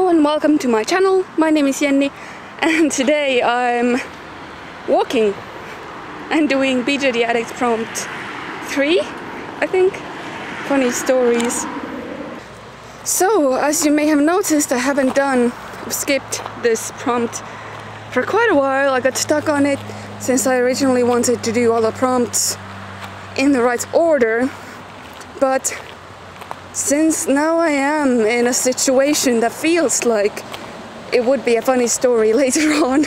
Hello and welcome to my channel. My name is Jenny and today I'm walking and doing BJDADDICTS Prompt 3, I think. Funny stories. So, as you may have noticed, I've skipped this prompt for quite a while. I got stuck on it since I originally wanted to do all the prompts in the right order, but since now I am in a situation that feels like it would be a funny story later on,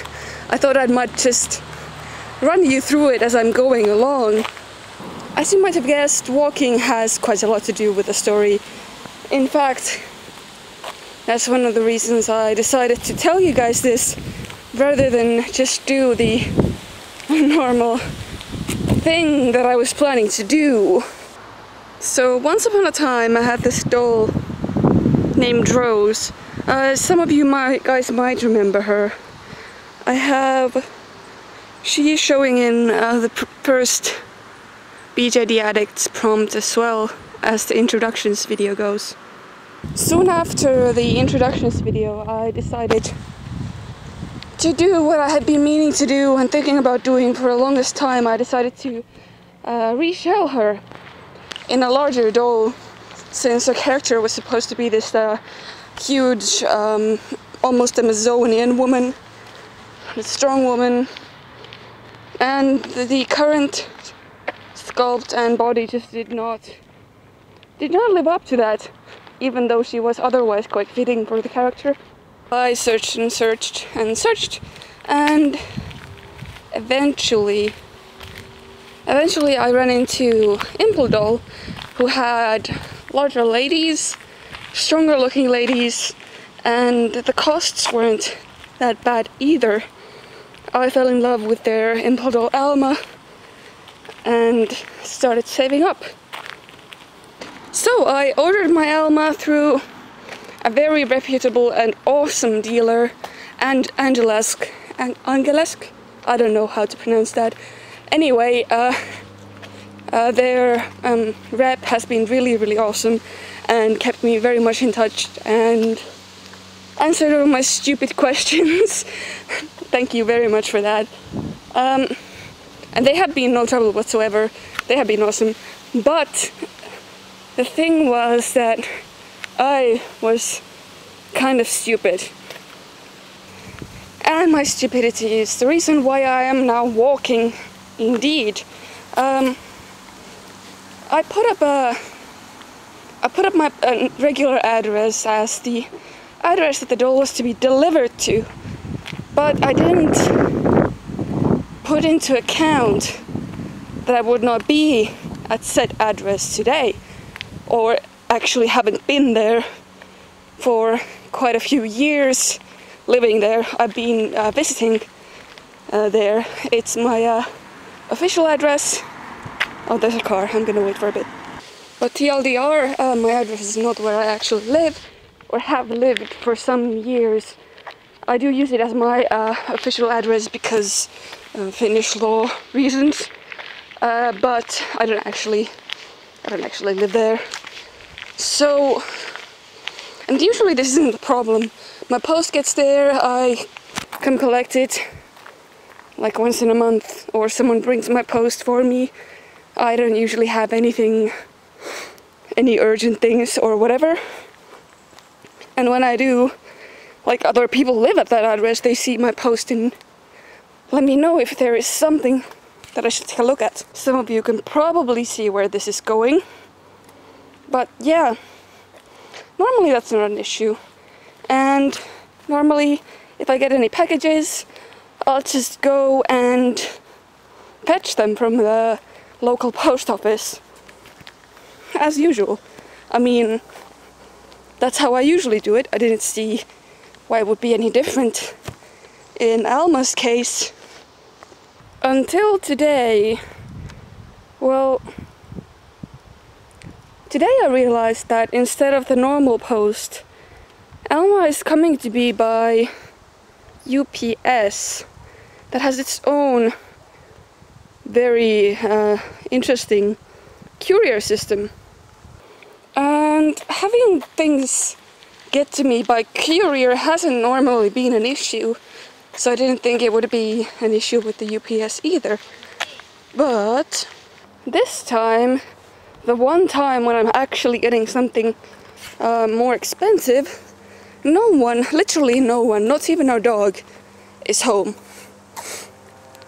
I thought I might just run you through it as I'm going along. As you might have guessed, walking has quite a lot to do with the story. In fact, that's one of the reasons I decided to tell you guys this rather than just do the normal thing that I was planning to do. So once upon a time I had this doll named Rose. Some of you guys might remember her. She is showing in the first BJDADDICTS prompt as well as the introductions video goes. Soon after the introductions video I decided to do what I had been meaning to do and thinking about doing for the longest time. I decided to reshell her in a larger doll, since her character was supposed to be this huge, almost Amazonian woman, a strong woman, and the current sculpt and body just did not live up to that, even though she was otherwise quite fitting for the character. I searched and searched and searched, and eventually I ran into Impldoll, who had larger ladies, stronger looking ladies, and the costs weren't that bad either. I fell in love with their Impldoll Alma and started saving up. So I ordered my Alma through a very reputable and awesome dealer, and Angelesk, I don't know how to pronounce that. Anyway, their rep has been really awesome and kept me very much in touch and answered all my stupid questions. Thank you very much for that. And they have been no trouble whatsoever. They have been awesome. But the thing was that I was kind of stupid. And my stupidity is the reason why I am now walking. Indeed, I put up my regular address as the address that the doll was to be delivered to, but I didn't put into account that I would not be at said address today, or actually haven't been there for quite a few years living there. I've been visiting there. It's my official address. Oh, there's a car. I'm gonna wait for a bit. But TLDR, my address is not where I actually live or have lived for some years. I do use it as my official address because of Finnish law reasons, but I don't actually live there. So, and usually this isn't the problem. My post gets there, I come collect it like once in a month, or someone brings my post for me. I don't usually have any urgent things or whatever. And when I do, like other people live at that address, they see my post and let me know if there is something that I should take a look at. Some of you can probably see where this is going. But yeah, normally that's not an issue. And normally, if I get any packages, I'll just go and fetch them from the local post office, as usual. I mean, that's how I usually do it. I didn't see why it would be any different in Alma's case until today. Well, today I realized that instead of the normal post, Alma is coming to be by UPS. That has its own very interesting courier system. And having things get to me by courier hasn't normally been an issue, so I didn't think it would be an issue with the UPS either. But this time, the one time when I'm actually getting something more expensive, no one, literally no one, not even our dog, is home.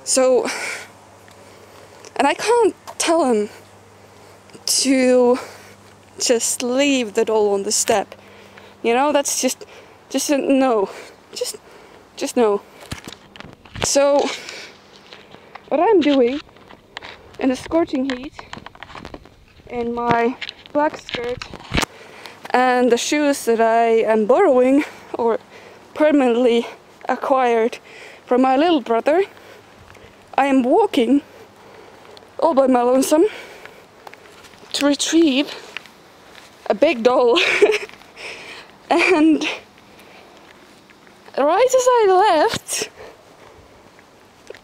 So, and I can't tell him to just leave the doll on the step. You know, that's just a no. Just no. So, what I'm doing in the scorching heat, in my black skirt and the shoes that I am borrowing or permanently acquired from my little brother, I am walking all by my lonesome to retrieve a big doll. And right as I left,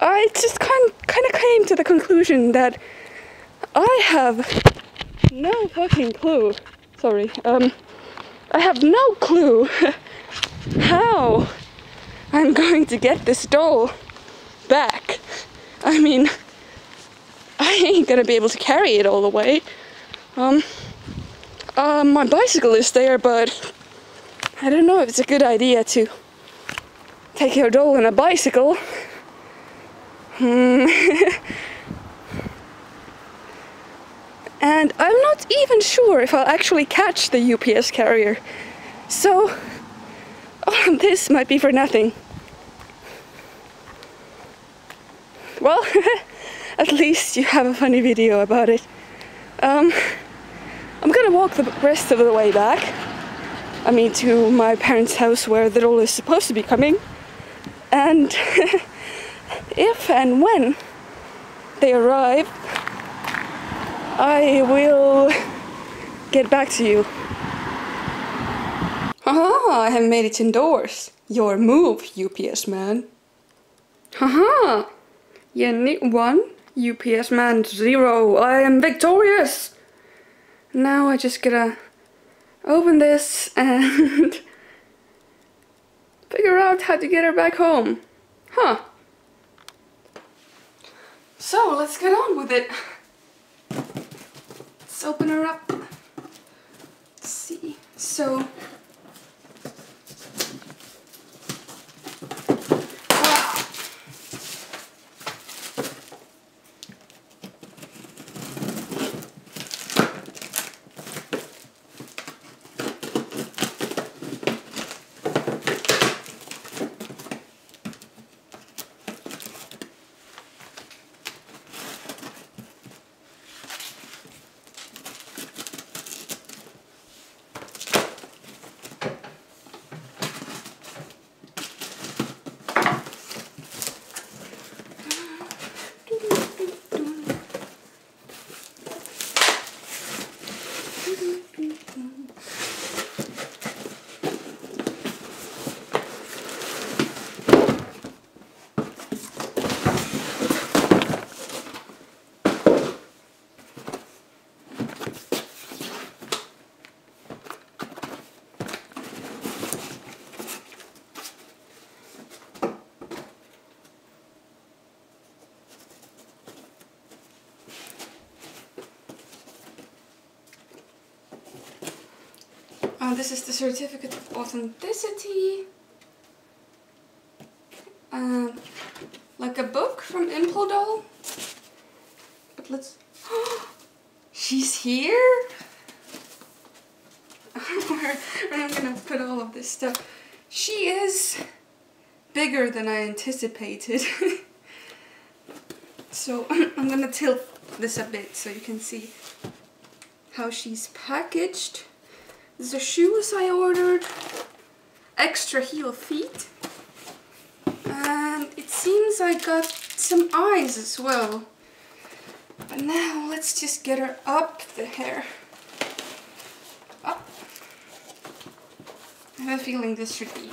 I just kind of came to the conclusion that I have no fucking clue. Sorry, I have no clue how I'm going to get this doll back. I mean, I ain't gonna be able to carry it all the way. My bicycle is there, but I don't know if it's a good idea to take your doll on a bicycle. And I'm not even sure if I'll actually catch the UPS carrier. So, all of this might be for nothing. Well, at least you have a funny video about it. I'm gonna walk the rest of the way back. I mean, to my parents' house where the doll is supposed to be coming. And if and when they arrive, I will get back to you. Haha, I have made it indoors. Your move, UPS man. Haha, Jenny 1, UPS man 0. I am victorious. Now I just gotta open this and figure out how to get her back home. Huh. So let's get on with it. Let's open her up. Let's see. So, wow. This is the certificate of authenticity. Like a book from Impldoll. But let's... She's here? Where I'm gonna put all of this stuff. She is bigger than I anticipated. So I'm gonna tilt this a bit so you can see how she's packaged. These are shoes I ordered, extra heel feet, and it seems I got some eyes as well. But now let's just get her up the hair. Up. I have a feeling this should be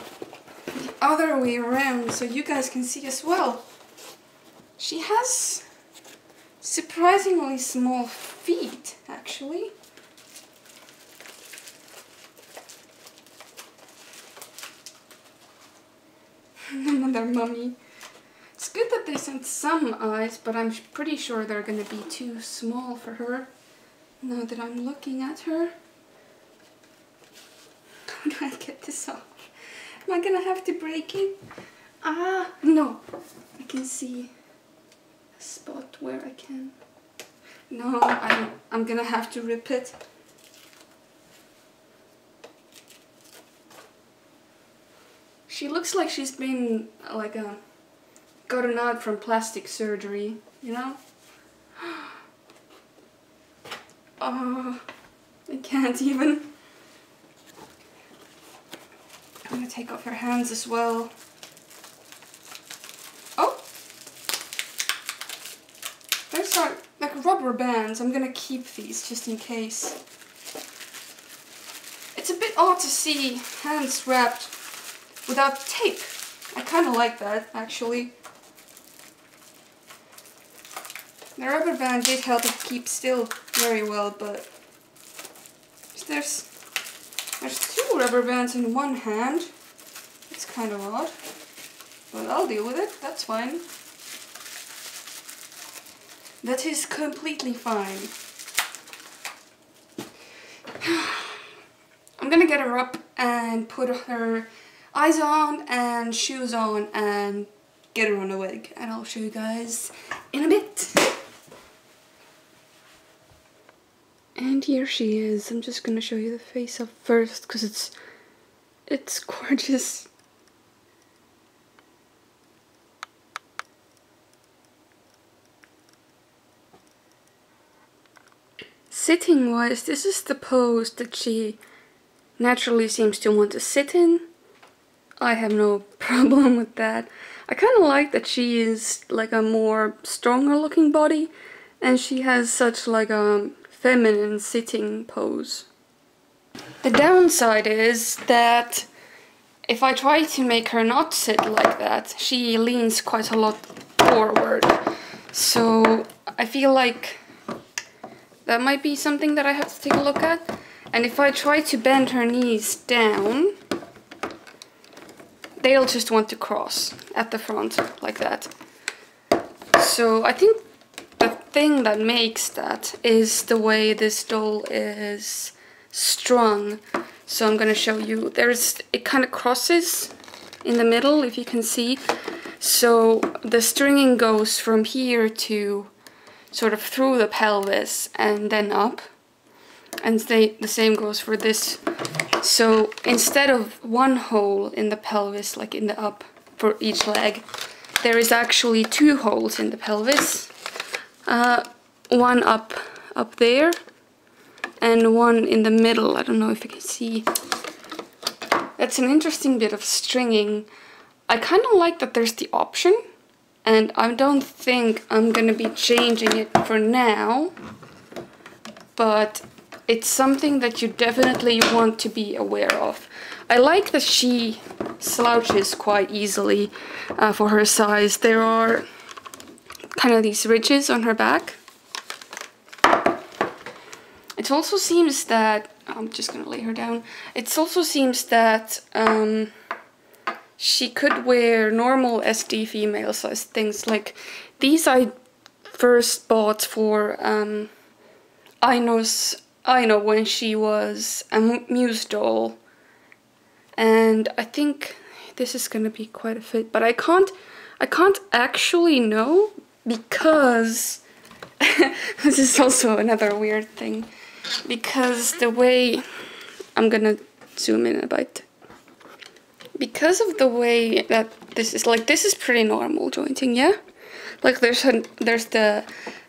the other way around so you guys can see as well. She has surprisingly small feet, actually. Another mummy. It's good that they sent some eyes, but I'm pretty sure they're gonna be too small for her. Now that I'm looking at her. How do I get this off? Am I gonna have to break it? Ah, no. I can see a spot where I can. No, I don't. I'm gonna have to rip it. She looks like she's been like gotten out from plastic surgery, you know? Oh, I can't even. I'm gonna take off her hands as well. Oh! There's like rubber bands. I'm gonna keep these just in case. It's a bit odd to see hands wrapped without tape. I kind of like that, actually. The rubber band did help it keep still very well, but there's 2 rubber bands in one hand. It's kind of odd, but I'll deal with it. That's fine. That is completely fine. I'm gonna get her up and put her eyes on and shoes on and get her on a wig, and I'll show you guys in a bit. And here she is. I'm just gonna show you the face up first because it's gorgeous. Sitting wise, this is the pose that she naturally seems to want to sit in. I have no problem with that. I kind of like that she is like a more stronger looking body and she has such like a feminine sitting pose. The downside is that if I try to make her not sit like that, she leans quite a lot forward. So I feel like that might be something that I have to take a look at. And if I try to bend her knees down, they'll just want to cross at the front like that. So I think the thing that makes that is the way this doll is strung. So I'm gonna show you. It kind of crosses in the middle, if you can see. So the stringing goes from here to sort of through the pelvis and then up. And the same goes for this. So instead of one hole in the pelvis, like in the up for each leg, there is actually 2 holes in the pelvis. One up there and one in the middle. I don't know if you can see. That's an interesting bit of stringing. I kind of like that there's the option, and I don't think I'm gonna be changing it for now, but it's something that you definitely want to be aware of. I like that she slouches quite easily for her size. There are kind of these ridges on her back. It also seems that, I'm just gonna lay her down. It also seems that she could wear normal SD female size things. Like these I first bought for I know when she was a Muse doll, and I think this is gonna be quite a fit, but I can't actually know because this is also another weird thing, because the way, I'm gonna zoom in a bit, because of the way that this is pretty normal jointing, yeah? Like there's the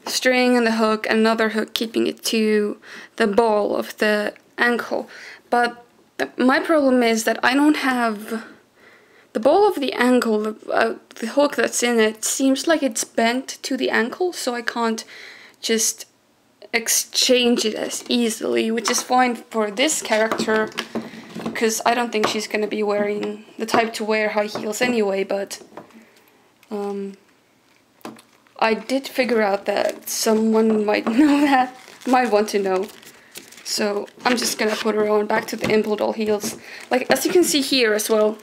string and the hook, and another hook keeping it to the ball of the ankle. But my problem is that I don't have the ball of the ankle, the hook that's in it seems like it's bent to the ankle, so I can't just exchange it as easily, which is fine for this character because I don't think she's gonna be wearing the type to wear high heels anyway, but I did figure out that someone might know that, might want to know. So I'm just gonna put her on back to the Impldoll heels. Like, as you can see here as well,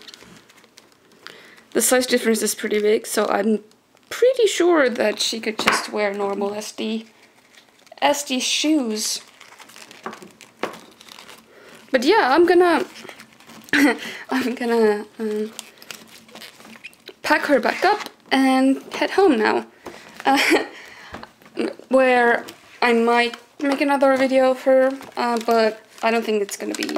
the size difference is pretty big, so I'm pretty sure that she could just wear normal SD shoes. But yeah, I'm gonna pack her back up and head home now. Where I might make another video of her, but I don't think it's gonna be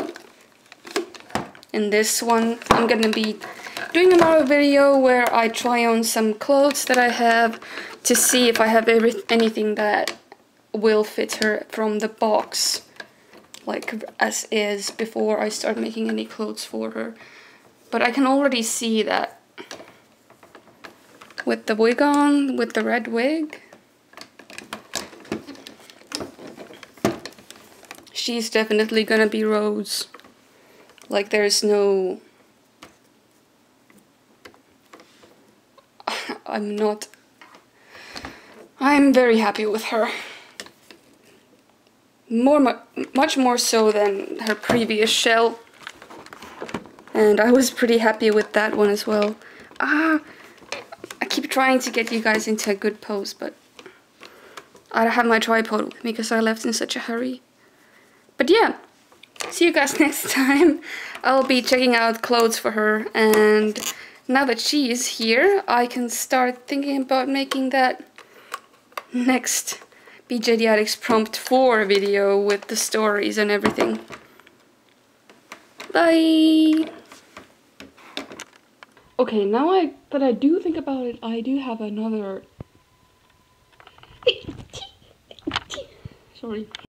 in this one. I'm gonna be doing another video where I try on some clothes that I have to see if I have anything that will fit her from the box, like as is, before I start making any clothes for her. But I can already see that with the wig on, with the red wig, she's definitely gonna be Rose. Like, there's no... I'm very happy with her. Much more so than her previous shell. And I was pretty happy with that one as well. I keep trying to get you guys into a good pose, but I don't have my tripod with me because I left in such a hurry. But yeah, see you guys next time. I'll be checking out clothes for her, and now that she is here, I can start thinking about making that next BJDADDICTS Prompt 4 video with the stories and everything. Bye! Okay, now that I do think about it, I do have another... Sorry.